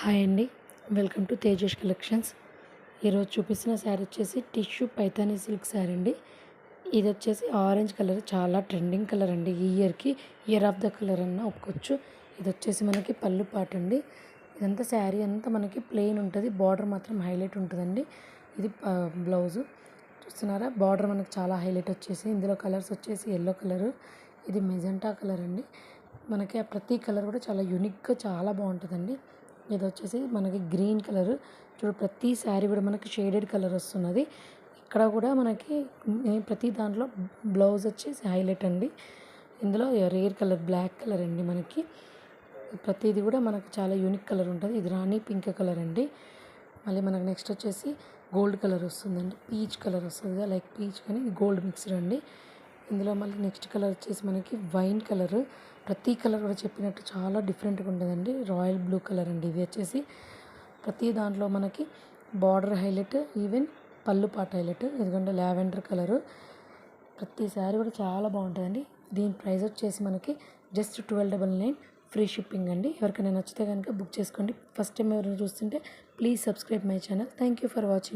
Hi అండి. Welcome to Tejas collections. ఈరోజు చూపిస్తున్న శారీ వచ్చేసి టిష్యూ పైతానీ సిల్క్ శారీ అండి. ఇది వచ్చేసి ఆరెంజ్ కలర్, చాలా ట్రెండింగ్ కలర్ అండి. ఈ ఇయర్ ఆఫ్ ద కలర్ అన్న ఒప్పుకోవచ్చు. ఇది వచ్చేసి మనకి పళ్ళు పాట అండి. ఇదంతా శారీ అంతా మనకి ప్లెయిన్ ఉంటుంది, బార్డర్ మాత్రం హైలైట్ ఉంటుందండి. ఇది బ్లౌజు చూస్తున్నారా, బార్డర్ మనకి చాలా హైలైట్ వచ్చేసి ఇందులో కలర్స్ వచ్చేసి ఎల్లో కలరు, ఇది మెజెంటా కలర్ అండి. మనకి ఆ ప్రతి కలర్ కూడా చాలా యూనిక్గా చాలా బాగుంటుందండి. ఇది వచ్చేసి మనకి గ్రీన్ కలర్, చూడు ప్రతి శారీ కూడా మనకి షేడెడ్ కలర్ వస్తున్నది. ఇక్కడ కూడా మనకి ప్రతి దాంట్లో బ్లౌజ్ వచ్చేసి హైలైట్ అండి. ఇందులో రేర్ కలర్ బ్లాక్ కలర్ అండి. మనకి ప్రతిది కూడా మనకు చాలా యూనిక్ కలర్ ఉంటుంది. ఇది రాణి పింక్ కలర్ అండి. మళ్ళీ మనకు నెక్స్ట్ వచ్చేసి గోల్డ్ కలర్ వస్తుందండి, పీచ్ కలర్ వస్తుంది, లైక్ పీచ్ కానీ ఇది గోల్డ్ మిక్స్డ్ అండి. ఇందులో మళ్ళీ నెక్స్ట్ కలర్ వచ్చేసి మనకి వైన్ కలర్. ప్రతి కలర్ కూడా చెప్పినట్టు చాలా డిఫరెంట్గా ఉంటుందండి. రాయల్ బ్లూ కలర్ అండి. ఇది వచ్చేసి ప్రతి దాంట్లో మనకి బార్డర్ హైలైట్, ఈవెన్ పళ్ళు పాట హైలైట్. ఎందుకంటే లావెండర్ కలరు. ప్రతి శారీ కూడా చాలా బాగుంటుందండి. దీని ప్రైస్ వచ్చేసి మనకి జస్ట్ 1299, ఫ్రీ షిప్పింగ్ అండి. ఎవరికైనా నచ్చితే కనుక బుక్ చేసుకోండి. ఫస్ట్ టైం ఎవరైనా చూస్తుంటే please subscribe my channel. Thank you for watching.